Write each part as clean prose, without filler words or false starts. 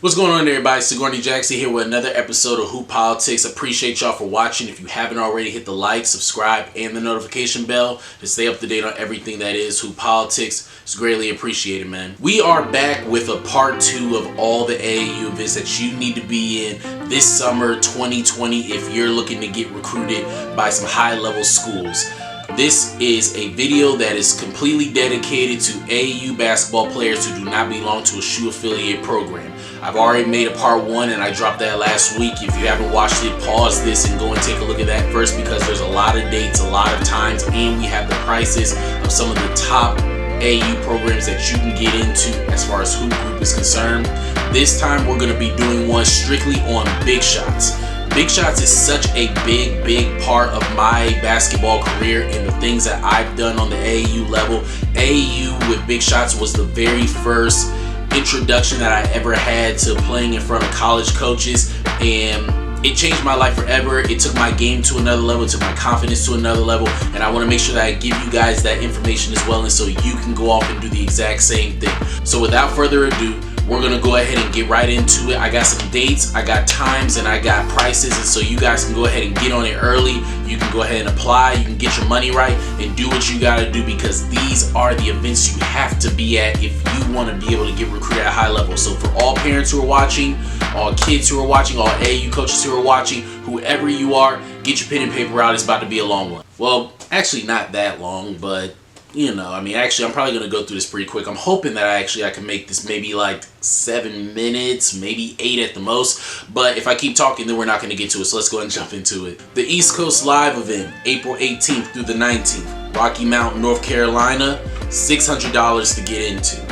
What's going on, everybody? Sigourney Jackson here with another episode of Hoop Politics. Appreciate y'all for watching. If you haven't already, hit the like, subscribe, and the notification bell to stay up to date on everything that is Hoop Politics. It's greatly appreciated, man. We are back with a part 2 of all the AAU events that you need to be in this summer 2020 if you're looking to get recruited by some high-level schools. This is a video that is completely dedicated to AAU basketball players who do not belong to a SHU affiliate program. I've already made a part 1 and I dropped that last week. If you haven't watched it, pause this and go and take a look at that first, because there's a lot of dates, a lot of times, and we have the prices of some of the top AAU programs that you can get into as far as Hoop Group is concerned. This time we're going to be doing one strictly on Big Shots. Big Shots is such a big part of my basketball career and the things that I've done on the AAU level. AAU with Big Shots was the very first introduction that I ever had to playing in front of college coaches, and it changed my life forever. It took my game to another level, it took my confidence to another level, and I want to make sure that I give you guys that information as well, and so you can go off and do the exact same thing. So without further ado, we're going to go ahead and get right into it. I got some dates, I got times, and I got prices, and so you guys can go ahead and get on it early. You can go ahead and apply, you can get your money right, and do what you got to do, because these are the events you have to be at if you want to be able to get recruited at a high level. So for all parents who are watching, all kids who are watching, all AAU coaches who are watching, whoever you are, get your pen and paper out. It's about to be a long one. Well, actually not that long, but you know, I mean, actually, I'm probably going to go through this pretty quick. I'm hoping that I can make this maybe like 7 minutes, maybe 8 at the most. But if I keep talking, then we're not going to get to it. So let's go ahead and jump into it. The East Coast Live event, April 18th through the 19th. Rocky Mount, North Carolina, $600 to get into.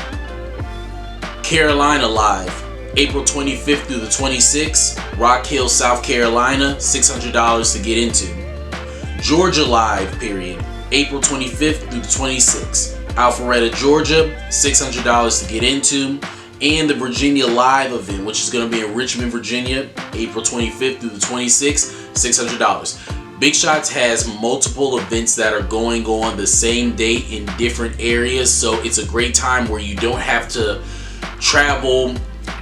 Carolina Live, April 25th through the 26th. Rock Hill, South Carolina, $600 to get into. Georgia Live, period. April 25th through the 26th. Alpharetta, Georgia, $600 to get into. And the Virginia Live event, which is going to be in Richmond, Virginia, April 25th through the 26th, $600. Big Shots has multiple events that are going on the same date in different areas, so it's a great time where you don't have to travel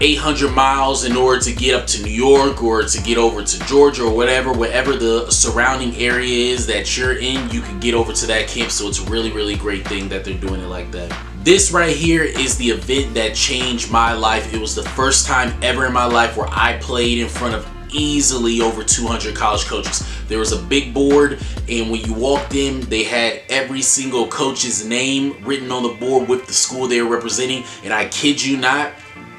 800 miles in order to get up to New York or to get over to Georgia or whatever the surrounding area is that you're in. You can get over to that camp, so it's a really great thing that they're doing it like that. This right here is the event that changed my life. It was the first time ever in my life where I played in front of easily over 200 college coaches. There was a big board, and when you walked in, they had every single coach's name written on the board with the school they were representing, and I kid you not,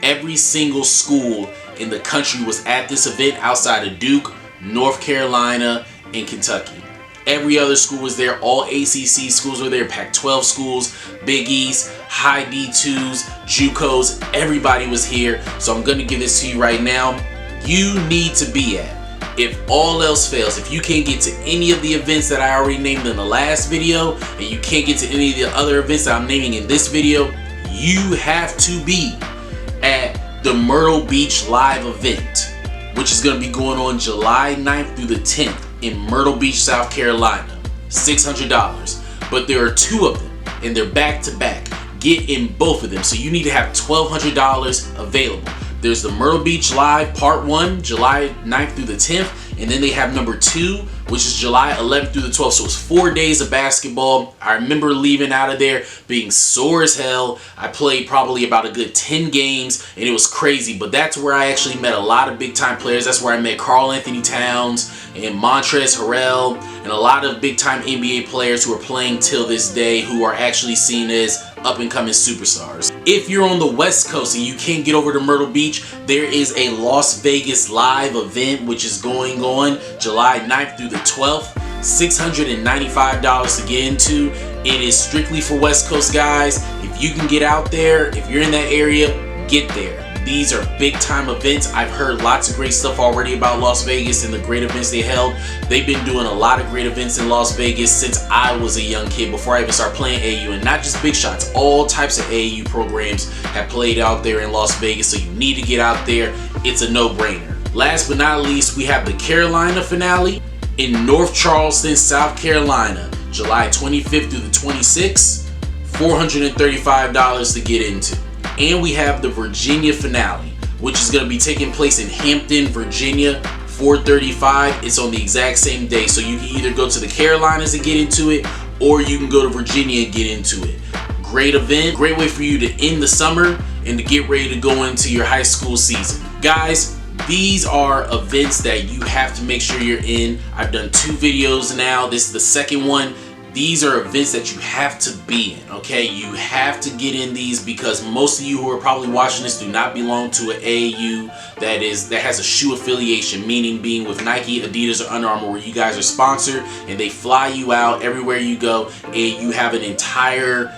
every single school in the country was at this event outside of Duke, North Carolina, and Kentucky. Every other school was there. All ACC schools were there. Pac-12 schools, Big East, High D2s, JUCOs. Everybody was here. So I'm going to give this to you right now. You need to be at. If all else fails, if you can't get to any of the events that I already named in the last video, and you can't get to any of the other events that I'm naming in this video, you have to be at the Myrtle Beach Live event, which is going to be going on July 9th through the 10th in Myrtle Beach, South Carolina. $600. But there are 2 of them, and they're back to back. Get in both of them. So you need to have $1,200 available. There's the Myrtle Beach Live Part 1, July 9th through the 10th, and then they have number 2, which is July 11th through the 12th. So it's 4 days of basketball. I remember leaving out of there being sore as hell. I played probably about a good 10 games, and it was crazy. But that's where I actually met a lot of big-time players. That's where I met Karl Anthony Towns and Montrezl Harrell and a lot of big-time NBA players who are playing till this day, who are actually seen as up-and-coming superstars. If you're on the West Coast and you can't get over to Myrtle Beach, there is a Las Vegas Live event which is going on July 9th through the 12th. $695 to get into. It is strictly for West Coast guys. If you can get out there, if you're in that area, get there. These are big time events. I've heard lots of great stuff already about Las Vegas and the great events they held. They've been doing a lot of great events in Las Vegas since I was a young kid, before I even started playing AAU, and not just Big Shots. All types of AAU programs have played out there in Las Vegas, so you need to get out there. It's a no-brainer. Last but not least, we have the Carolina finale in North Charleston, South Carolina, July 25th through the 26th, $435 to get into. And we have the Virginia finale, which is going to be taking place in Hampton, Virginia, 4:35. It's on the exact same day, so you can either go to the Carolinas and get into it, or you can go to Virginia and get into it. Great event, great way for you to end the summer and to get ready to go into your high school season. Guys, these are events that you have to make sure you're in. I've done 2 videos now. This is the second one. These are events that you have to be in, okay? You have to get in these because most of you who are probably watching this do not belong to an AAU that has a shoe affiliation, meaning being with Nike, Adidas, or Under Armour, where you guys are sponsored and they fly you out everywhere you go, and you have an entire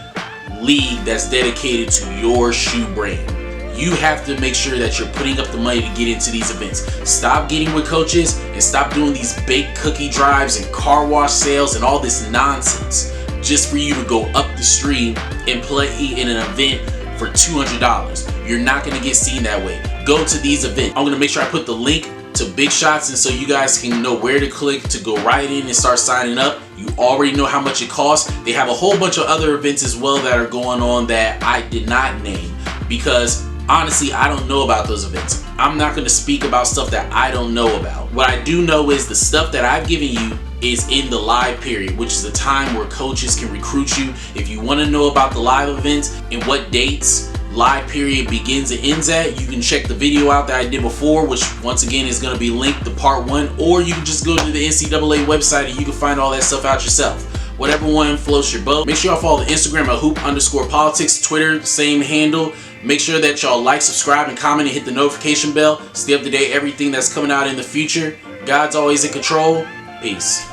league that's dedicated to your shoe brand. You have to make sure that you're putting up the money to get into these events. Stop getting with coaches and stop doing these baked cookie drives and car wash sales and all this nonsense just for you to go up the street and play in an event for $200. You're not going to get seen that way. Go to these events. I'm going to make sure I put the link to Big Shots, and so you guys can know where to click to go right in and start signing up. You already know how much it costs. They have a whole bunch of other events as well that are going on that I did not name because honestly, I don't know about those events. I'm not going to speak about stuff that I don't know about. What I do know is the stuff that I've given you is in the live period, which is the time where coaches can recruit you. If you want to know about the live events and what dates live period begins and ends at, you can check the video out that I did before, which once again is going to be linked to part 1, or you can just go to the NCAA website and you can find all that stuff out yourself. Whatever one floats your boat. Make sure y'all follow the Instagram at hoop_politics, Twitter, same handle. Make sure that y'all like, subscribe, and comment and hit the notification bell. Stay up to date everything that's coming out in the future. God's always in control. Peace.